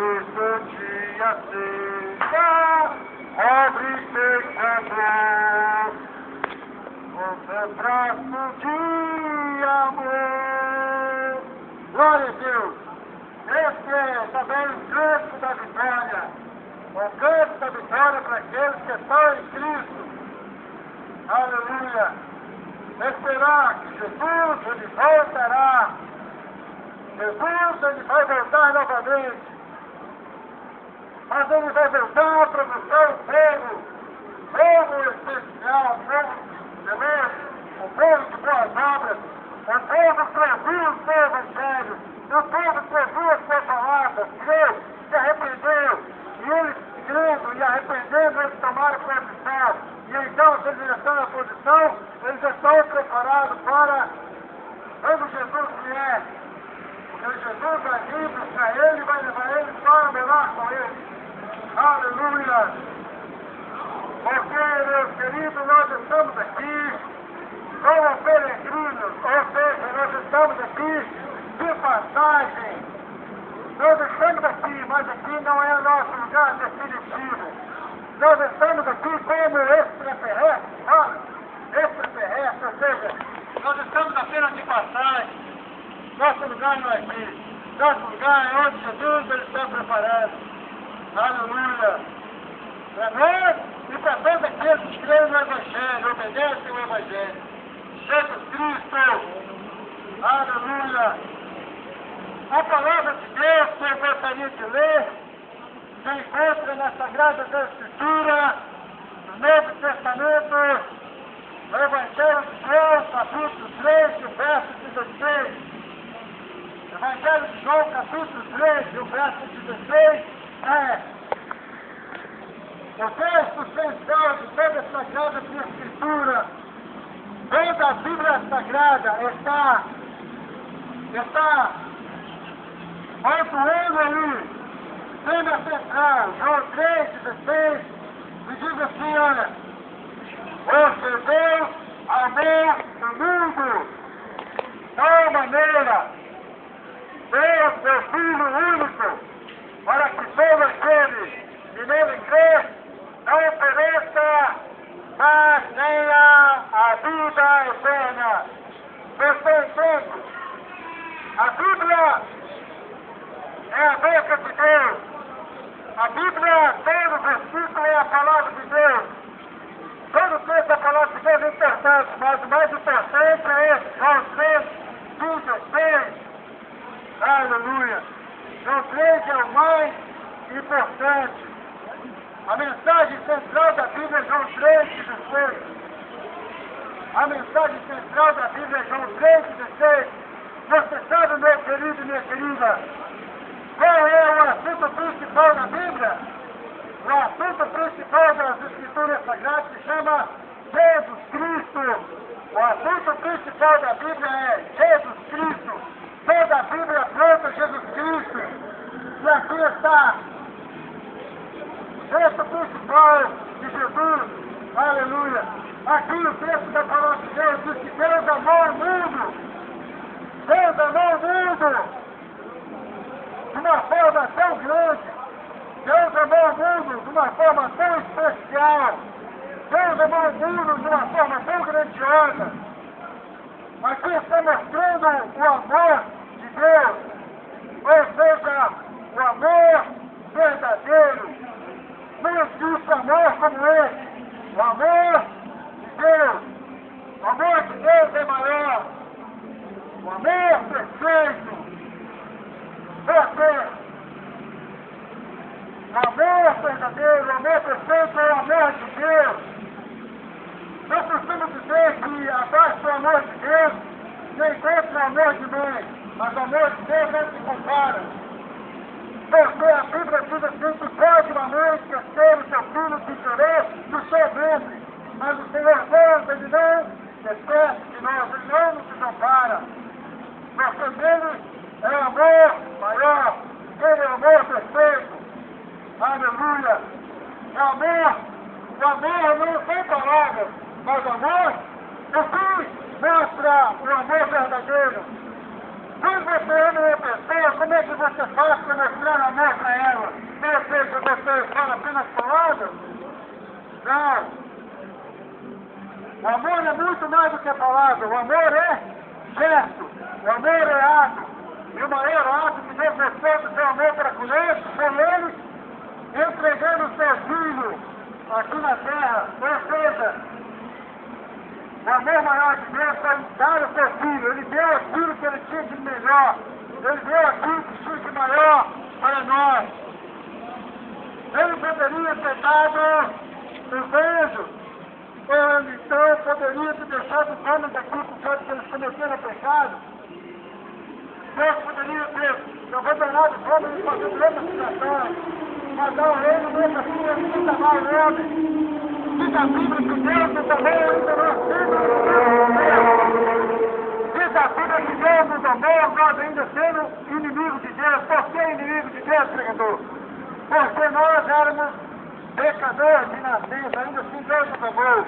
Cristo te aceita, abre pecador, com seu braço de amor. Glória a Deus! Esse é também o canto da vitória, o canto da vitória para aqueles que estão em Cristo. Aleluia! Esperar que Jesus ele voltará. Jesus ele vai voltar novamente. Mas ele vai voltar para buscar um povo especial, um povo de Deus, um povo de boas obras, um povo que ouviu o seu evangelho, um povo que ouviu a sua palavra, creu, se arrependeu, e eles crendo e arrependendo, eles tomaram posição. E então, se eles estão na posição, eles estão preparados para quando Jesus vier. Porque Jesus vai vir buscar ele e vai levar ele para morar com ele. Aleluia! Porque, meus queridos, nós estamos aqui como peregrinos, ou seja, nós estamos aqui de passagem. Nós estamos aqui, mas aqui não é o nosso lugar definitivo. Nós estamos aqui como extraterrestres, extraterrestres, ou seja, nós estamos apenas de passagem. Nosso lugar não é aqui. Nosso lugar é onde Jesus ele está preparando. Aleluia! Para nós e para todos aqueles que creem no Evangelho, obedecem o Evangelho. Jesus Cristo! Aleluia! A palavra de Deus que eu gostaria de ler se encontra na Sagrada Escritura, no Novo Testamento, no Evangelho de João, capítulo 3, verso 16. Evangelho de João, capítulo 3, verso 16, o texto central de toda a Sagrada Escritura. Toda a Bíblia Sagrada está pontuando ali, tema central, João 3,16, e diz assim, olha, você Deus amou o mundo, de tal maneira, deu seu Filho único, para que todo aquele que nele crê, não pereça, mas tenha a vida eterna. Você entende? A Bíblia é a boca de Deus. A Bíblia, todo versículo é a palavra de Deus. Todo texto é a palavra de Deus é importante, mas o mais importante é esse, João 3,16. Aleluia! João 3 é o mais importante. A mensagem central da Bíblia é João 3,16. A mensagem central da Bíblia é João 3,16. Você sabe, meu querido e minha querida, qual é o assunto principal da Bíblia? O assunto principal das Escrituras Sagradas se chama Jesus Cristo. O assunto principal da Bíblia é Jesus Cristo. Toda a Bíblia aponta Jesus Cristo. E aqui está o texto principal de Jesus. Aleluia. Aqui o texto da palavra de Deus diz que Deus amou o mundo. Deus amou o mundo de uma forma tão grande. Deus amou o mundo de uma forma tão especial. Deus amou o mundo de uma forma tão grandiosa. Aqui está mostrando o amor de Deus, ou seja, o amor verdadeiro. Não existe amor como esse. O amor de Deus. O amor de Deus é maior. O amor perfeito. O amor verdadeiro, o amor perfeito é o amor de Deus. Não costumo dizer que abaixo do amor de Deus se encontra o amor de mãe, mas o amor de Deus não se compara. Porque a Bíblia diz assim que pode uma mãe esquecer o seu filho que chorou do seu ventre, mas o Senhor Deus, ele não esquece de nós, ele não nos desampara. Porque dele é o amor maior, ele é o amor perfeito. Aleluia! O amor não tem palavras, mas o amor, o que mostra o amor verdadeiro. Quando você ama uma pessoa, como é que você faz para mostrar amor para ela? Não. O amor é muito mais do que a palavra. O amor é gesto. O amor é ato. E o maior ato que Deus mostrou do seu amor para conosco foi Ele entregando o seu Filho aqui na terra. Ou seja, o amor maior de Deus foi dar o seu Filho. Ele deu aquilo que Ele tinha de melhor. Ele deu aquilo que tinha de maior para nós. Ele poderia ter dado os beijos. Ele então poderia ter deixado os homens daqui por causa que eles cometeram pecado. Deus poderia ter abandonado os homens e fazer outra situação. Mas não, Ele mesmo assim, Ele nunca mais o homem. Diz a Bíblia que Deus também ainda não Diz a Bíblia que Deus nos amou, nós ainda sendo inimigos de Deus. Por que inimigos de Deus, pregador? Porque nós éramos pecadores de nascença, ainda assim Deus nos amou.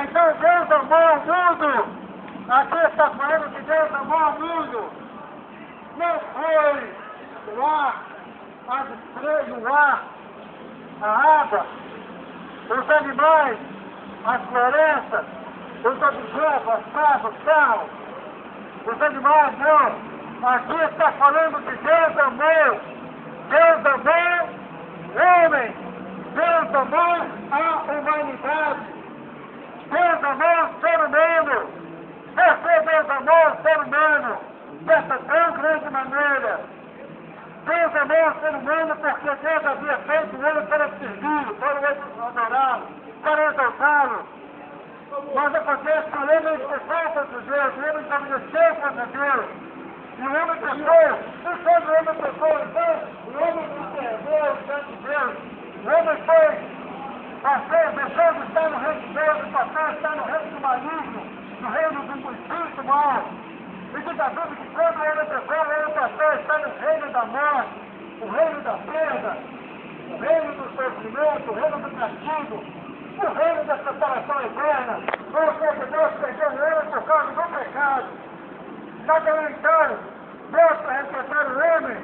Então Deus amou o mundo. Aqui está falando que Deus amou o mundo. Não foi o ar, as estrelas, o ar, a água, os animais, as florestas, os objetos, as casas, os carros, os animais, não. Aqui está falando que Deus amou. Deus amou o homem. Deus amou a humanidade. Deus amou o ser humano. Porque Deus amou o ser humano dessa tão grande maneira. Deus amou o ser humano porque Deus havia feito ele para servi-lo, para adorá-lo, para exaltá-lo. Mas acontece que o homem pecou contra Deus, o homem desobedeceu contra Deus. E o homem pecou, e quando o homem pecou, então, o homem se perdeu diante de Deus. O homem deixou de estar no reino de Deus e passou a estar no reino do maligno, no reino do espírito mal. E diz a Bíblia que quando o homem pecou, o homem passou a estar no reino da morte, o reino da perda, o reino do sofrimento, o reino do castigo, o reino da separação eterna. Ou seja, Deus perdeu o homem por causa do pecado. Só que então, Deus, para resgatar o homem,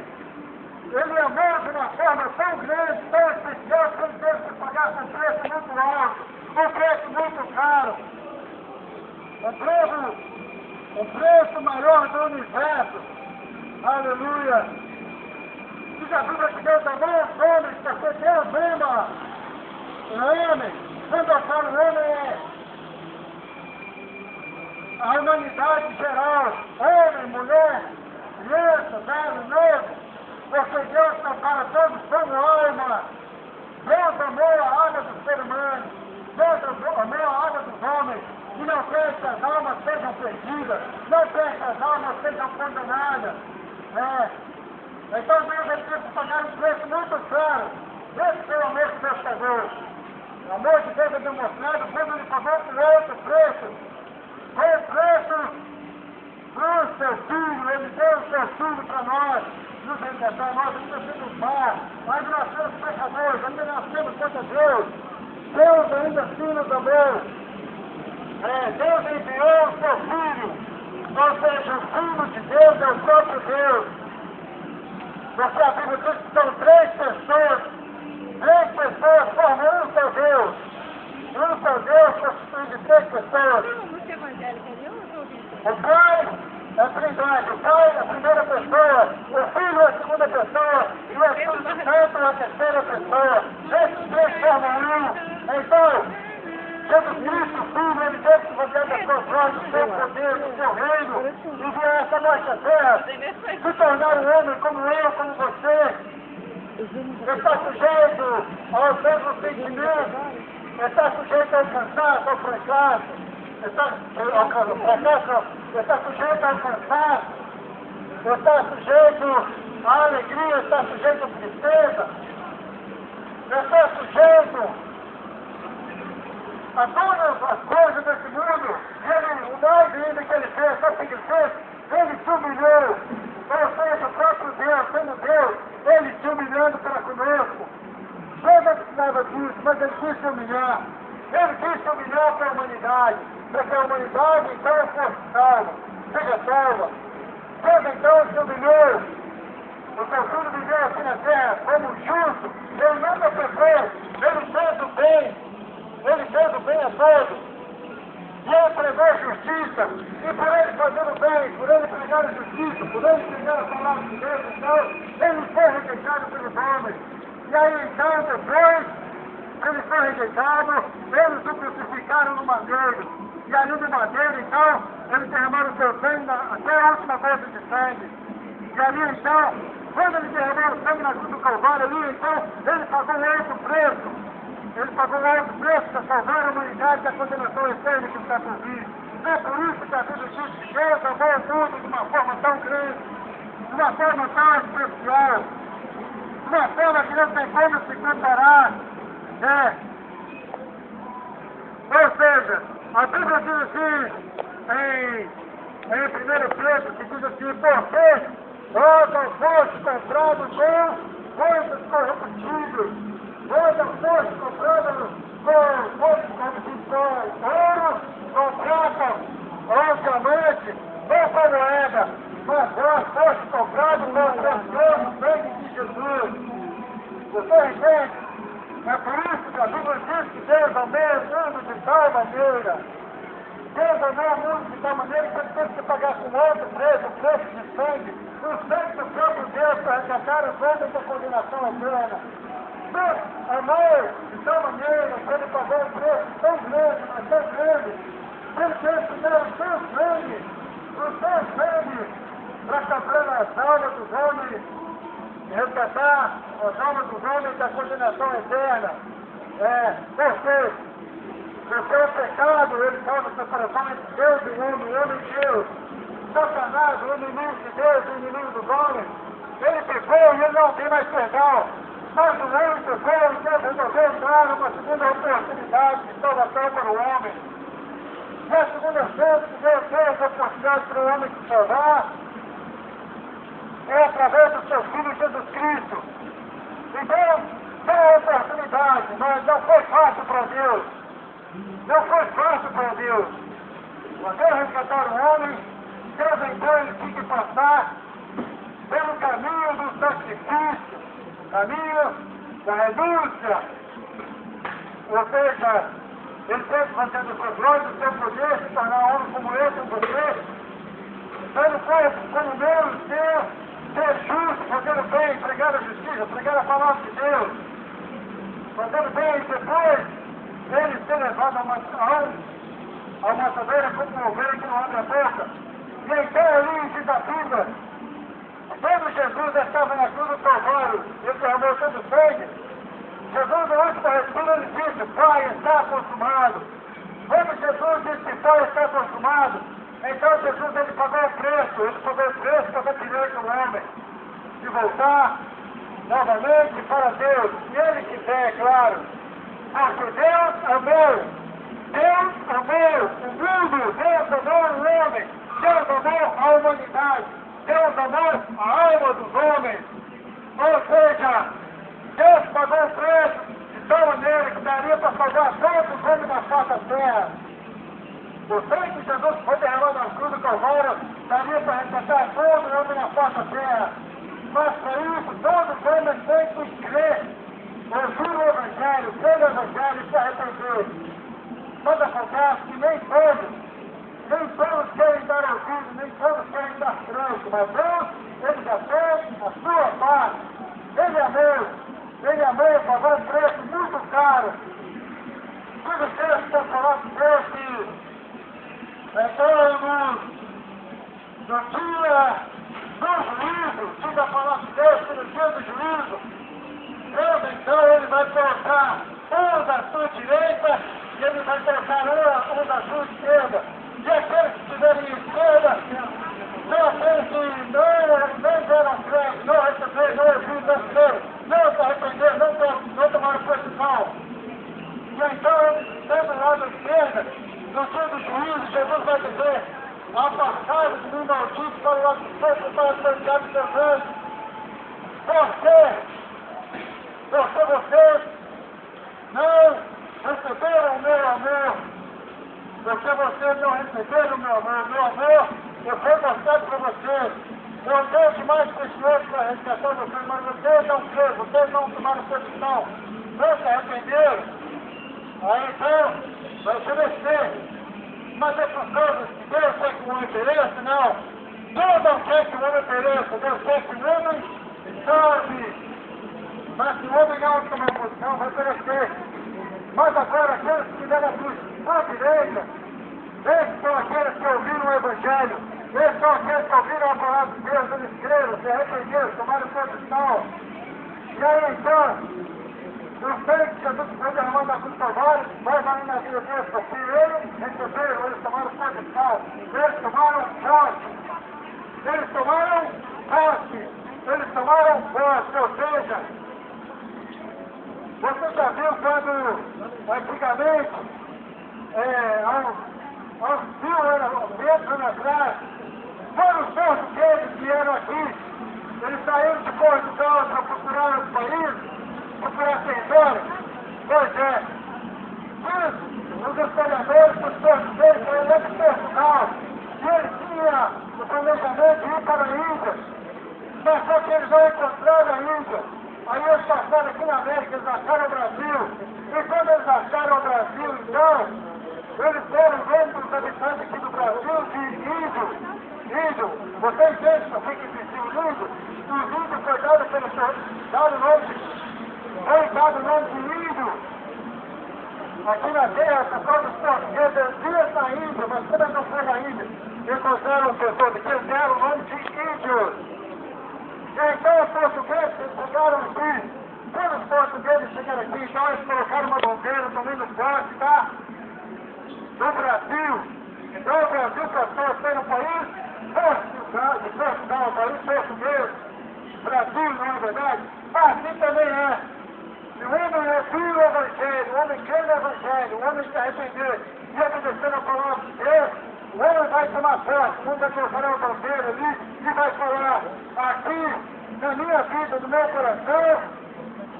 Ele amou de uma forma tão grande, tão especial, que Ele teve que pagar um preço muito alto, um preço muito caro. O preço maior do universo. Aleluia. Diz a Bíblia que Deus amou os homens, porque Deus ama o homem. Quando eu falo homem é a humanidade geral, homem, mulher, criança, velho, novo, porque Deus separa todos como alma. Deus amou a alma do ser humano, Deus amou a alma dos homens, e não quer que as almas sejam perdidas, não quer que as almas sejam condenadas. Então Deus teve que pagar um preço muito caro. Esse foi o amor que Deus pagou. O amor de Deus é demonstrado quando Ele pagou por outro preço. Foi o preço do seu Filho. Ele deu o seu Filho para nós, nos resgatar. Nós ainda somos maus, ainda nós somos pecadores, ainda nós temos contra Deus. Deus ainda assim nos amou. Deus enviou o seu Filho. Ou seja, o Filho de Deus é o próprio Deus. Porque a Bíblia diz que são três pessoas formam um só Deus. Um só Deus constitui de três pessoas. O Pai é a Trindade, o Pai é a primeira pessoa, o Filho é a segunda pessoa e o Espírito Santo é a terceira pessoa. Esses três formam um. Então, Jesus Cristo, Filho, Ele teve que fazer das suas mãos, do seu poder, do seu reino, e vir a essa nossa terra, se tornar um homem como eu, como você. Está sujeito aos mesmos sentimentos, está sujeito ao cansaço, ao fracasso, está sujeito ao cansaço, está sujeito à alegria, está sujeito à tristeza, está sujeito a todas as coisas desse mundo. Ele, o mais ainda que Ele fez, sabe o que Ele fez? Ele se humilhou. Ou seja, o próprio Deus, sendo Deus, Ele se humilhando para conosco. Deus não precisava disso, mas Ele quis se humilhar. Ele quis se humilhar para a humanidade, para que a humanidade então fosse salva, seja salva. Deus então se humilhou. O seu Filho viveu aqui na terra como justo. Ele nunca pecou, Ele fez o bem. homem. E aí então, depois, ele foi rejeitado, eles o crucificaram no madeiro. E ali no madeiro, então, eles derramaram o seu sangue até a última gota de sangue. E ali então, quando ele derramou o sangue na cruz do Calvário, ali então, ele pagou um outro preço. Ele pagou um outro preço para salvar a humanidade da condenação eterna que está por vir. É por isso que a Bíblia diz que Deus amou o mundo de uma forma tão grande, de uma forma tão especial, de uma forma que não tem como se comparar. Ou seja, a Bíblia diz assim, em 1 Pedro, que diz assim, porque vós não foste comprados com coisas corruptíveis, vós não foste comprados com ouro, com prata, ou diamante, ou com moeda, mas vós foste comprados com o precioso sangue de Jesus. Você entende? É por isso que a Bíblia diz que Deus amou o mundo de tal maneira. Deus amou o mundo de tal maneira que ele teve que pagar com outro preço, o preço de sangue, o sangue do próprio Deus para resgatar os homens da condenação eterna. Deus amou de tal maneira que ele pagou um preço tão grande, mas tão grande, que ele teve que dar o seu sangue, para comprar as almas dos homens, e resgatar as almas dos homens da condenação eterna. Porque o pecado, ele causa separação entre Deus e o homem e Deus. Satanás, o inimigo de Deus, o inimigo dos homens, ele pecou e ele não tem mais perdão. Mas o homem pecou e Deus resolveu dar uma segunda oportunidade de salvação para o homem. E a segunda chance que Deus deu a oportunidade para o homem se salvar é através do seu Filho Jesus Cristo. Então, deu a oportunidade, mas não foi fácil para Deus. Não foi fácil para Deus. Quando ele resgatar o homem, Deus então ele tinha que passar pelo caminho do sacrifício, caminho da renúncia. Ou seja, ele teve que fazer do seu glória, do seu poder, se tornar homem como eu, como você. Ele foi como meu e seu, ser justo, fazendo bem, pregar a justiça, pregar a palavra de Deus. Fazendo bem, e depois ele ser levado a uma cadeira como uma ovelha que não abre a boca. E então ali diz a Bíblia, quando Jesus estava na cruz do Calvário, ele derramou todo o sangue, Jesus no último respiro ele disse, Pai, está consumado. Quando Jesus disse que Pai, está consumado, então Jesus ele pagou o preço para dar direito ao homem de voltar novamente para Deus, se ele quiser, é claro. Porque Deus amou o mundo, Deus amou o homem, Deus amou a humanidade, Deus amou a alma dos homens. Ou seja, Deus pagou o preço de tal maneira que daria para salvar todos os homens da face da terra. O sangue de Jesus foi derramado na cruz do Calvário, daria para resgatar todo o homem na face da terra. Mas para isso, todos os homens têm que crer. Ouvir o Evangelho, crer no Evangelho e se arrepender. Mas acontece que nem todos querem dar ouvido, nem todos querem dar franco, mas Deus, ele já fez a sua parte. Ele amou, pagou um preço muito caro. Tudo o texto está falando de Deus que então no dia do juízo, diz a palavra de Deus que no dia do juízo, Deus então ele vai colocar um da sua direita e ele vai colocar um da sua esquerda. E aqueles que estiverem em esquerda são aqueles que não deram crédito, não receberam, não ouviram, não creram, não se arrependeram, não tomaram posição. E então, tendo lá da esquerda, no dia do juízo, Jesus vai dizer, afastado de mim, maldito, para o lado do centro, para a eternidade de Deus anjos. Porque vocês não receberam o meu amor. Porque vocês não receberam o meu amor. Meu amor, eu fui mostrado para vocês. Eu dei de mais precioso para resgatar vocês, mas vocês não creram, vocês não tomaram posição, não se arrependeram. Aí então, vai se vencer. Mas essas coisas que Deus quer que o homem pereça, não. Deus não quer que o homem pereça, Deus quer que o homem salve. Mas se o homem não tomar posição, vai perecer. Mas agora, aqueles que deram a cruz à direita, esses são aqueles que ouviram o Evangelho, esses são aqueles que ouviram a palavra de Deus, eles creram, se arrependeram, tomaram posição. E aí então, o sangue que Jesus foi derramado na cruz do Calvário, vai valer na vida deles, porque eles receberam, eles tomaram posição, eles tomaram posse, eles tomaram posse, eles tomaram posse, ou seja, você já viu quando, antigamente, há uns 100 anos atrás, foram os portugueses que vieram aqui, eles saíram de Portugal para procurar outros países, procurar território? Pois é. Os historiadores, os portugueses, saíram lá de Portugal, e eles tinham o planejamento de ir para a Índia, mas só que eles não encontraram a Índia. Aí eles passaram aqui na América, eles acharam o Brasil. E quando eles acharam o Brasil, então, eles deram o nome dos habitantes aqui do Brasil de índio. Índio. Você entende por que existiu o índio? Os índios foi dado pelo Senhor, foi dado o nome de índio. Aqui na terra, por causa dos portugueses, eles na Índia, mas quando eles não foram na Índia, encontraram pessoas que eles deram o nome de índios. Então os portugueses chegaram aqui, quando os portugueses chegaram aqui, então eles colocaram uma bandeira também no forte, tá? Do Brasil. Então o Brasil passou a ser um país Portugal, um país português. Brasil, não é verdade? Assim também é. Se o homem ouvir o Evangelho, o homem crê no Evangelho, o homem se arrepender e obedecer a palavra de Deus, o homem vai tomar posse, o homem vai colocar uma bandeira ali e vai falar, aqui na minha vida, no meu coração,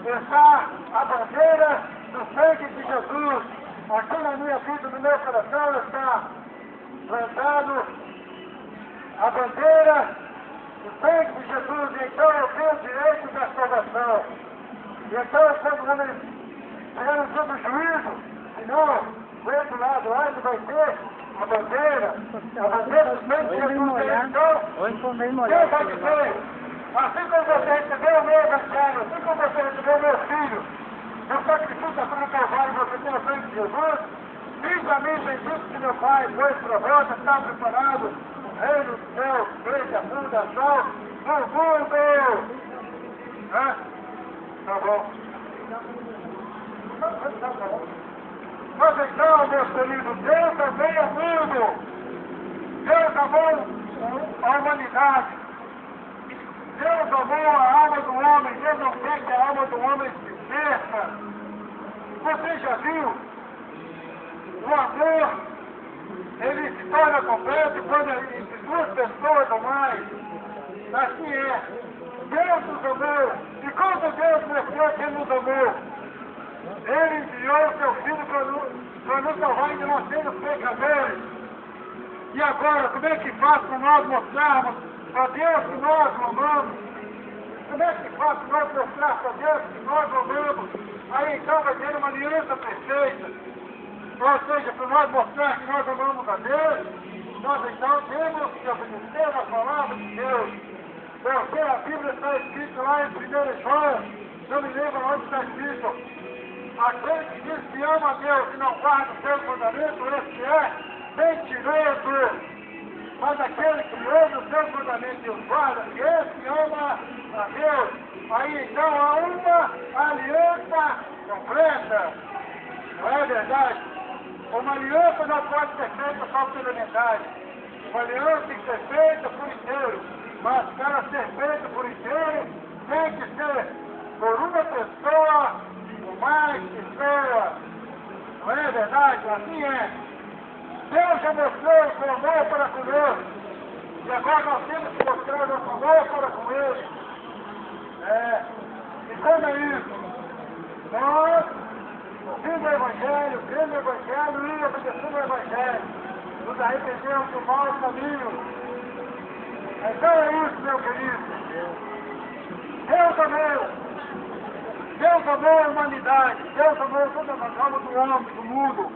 está a bandeira do sangue de Jesus. Aqui na minha vida, no meu coração, está plantado a bandeira do sangue de Jesus. E então eu tenho o direito da salvação. E então, quando o homem chegar no dia do juízo, senão, do outro lado lá, ele vai ter a bandeira do sangue de Jesus. Então, Deus vai dizer, assim como você recebeu o meu evangelho, assim como você recebeu o meu filho, no sacrifício da cruz do Calvário, você tem o sangue de Jesus, diz a mim, bendito que meu Pai, pois para vós está preparado o reino do céu, desde a fundação do mundo. Hã? Tá bom. Tá bom. Mas então, meus queridos, Deus também é mundo. Deus amou a humanidade. Deus amou a alma do homem. Deus não quer que a alma do homem se perca. Você já viu? O amor, ele se torna completo quando entre duas pessoas ou mais. Assim é. Deus nos amou. E quando Deus mostrou que Ele nos amou, Ele enviou o seu Filho para nos salvar de nós sermos pecadores. E agora, como é que faz para nós mostrarmos para Deus que nós o amamos? Como é que faz para nós mostrar para Deus que nós o amamos? Aí então vai ter uma aliança perfeita. Ou seja, para nós mostrar que nós amamos a Deus, nós então temos que obedecer a palavra de Deus. Porque a Bíblia está escrita lá em 1 João, não me lembro onde está escrito. Aquele que diz que ama a Deus e não guarda o seu mandamento, esse é mentiroso. Mas aquele que ama o seu mandamento e os guarda, esse ama a Deus. Aí então há uma aliança completa. Não é verdade? Uma aliança não pode ser feita só pela metade. Uma aliança tem que ser feita por inteiro. Mas para ser feito por inteiro, tem que ser por uma pessoa ou mais pessoas. Não é verdade? Assim é. Deus já mostrou o seu amor para conosco. E agora nós temos que mostrar o nosso amor para com Ele. E como é isso? Nós, ouvindo o Evangelho, crendo no Evangelho e obedecendo o Evangelho, nos arrependemos do mau caminho. Então é isso, meu querido. Deus amou a humanidade. Deus amou todas as almas do homem, do mundo.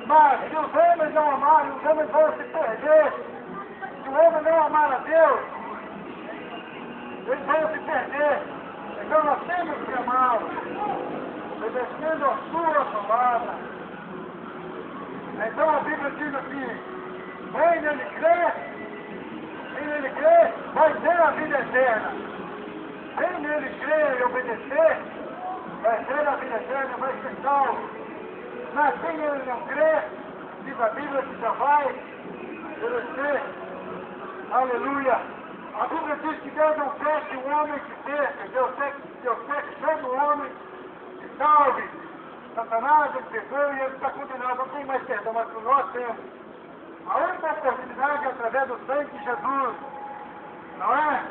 Mas se os homens não amarem, os homens vão se perder. Se o homem não amar a Deus, eles vão se perder. Então nós temos que amá-lo, obedecendo a sua palavra. Então a Bíblia diz assim, quem nele crê, vai ter a vida eterna. Quem nele crê e obedecer, vai ter a vida eterna, vai ser salvo. Mas quem nele não crê, diz a Bíblia que já vai perecer. Aleluia. A Bíblia diz que Deus não quer que o homem se perca, Deus quer que todo homem se salve. Satanás, ele pegou e ele está condenado, não tem mais perdão, mas nós temos. A única oportunidade é através do sangue de Jesus, não é?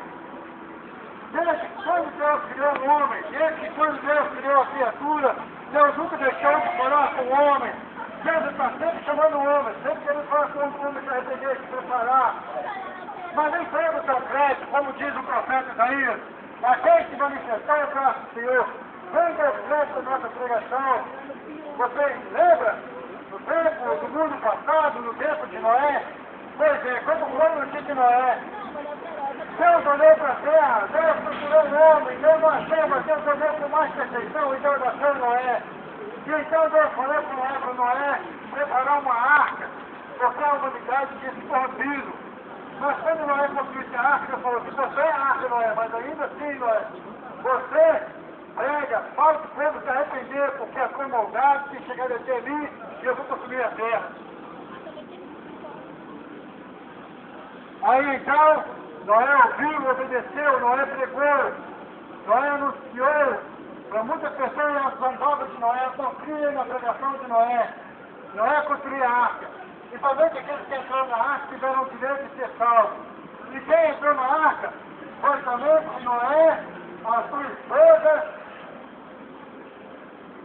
Desde que quando Deus criou o homem, desde que quando Deus criou a criatura, Deus nunca deixou de falar com o homem. Deus está sempre chamando o homem, sempre querendo falar com o homem se arrepender, se preparar. Mas nem todo tão crédito, como diz o profeta Isaías, aquele que manifestou o braço do Senhor. Vem Deus crédito da nossa pregação. Vocês lembram? No tempo do mundo passado, no tempo de Noé? Pois é, como foi no dia de Noé? Deus olhou para a terra, Deus procurou o homem, Deus não achou, mas Deus olhou com mais perfeição e Deus achou Noé. E então Deus falou para Noé preparar uma arca, porque a humanidade tinha se corrompido. Mas quando Noé construiu a arca, ele falou assim, você é a arca, Noé, mas ainda assim, Noé, você prega, fala para o povo se arrepender, porque a sua maldade tem chegado até mim e eu vou consumir a terra. Aí então, Noé ouviu, obedeceu, Noé pregou, Noé anunciou, para muitas pessoas elas zombavam de Noé, não criam na pregação de Noé. Noé construiu a arca. E somente aqueles que entraram na arca tiveram o direito de ser salvos. E quem entrou na arca foi somente Noé, a sua esposa,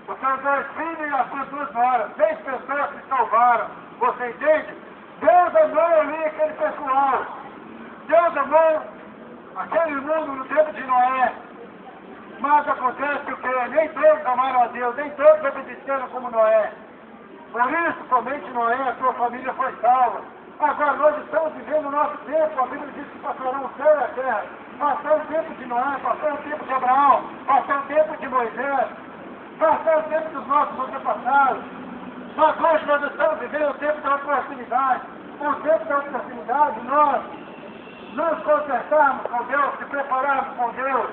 os seus 2 filhos e as suas 2 noras. 6 pessoas se salvaram. Você entende? Deus amou ali aquele pessoal. Deus amou aquele mundo no tempo de Noé. Mas acontece o que? Nem todos amaram a Deus, nem todos obedeceram como Noé. Por isso, somente Noé e a sua família foi salva. Agora nós estamos vivendo o nosso tempo, a Bíblia diz que passarão o céu e a terra. Passou o tempo de Noé, passou o tempo de Abraão, passou o tempo de Moisés, passou o tempo dos nossos antepassados. Mas hoje nós estamos vivendo o tempo da oportunidade. O tempo da oportunidade nós nos consertarmos com Deus, se prepararmos com Deus.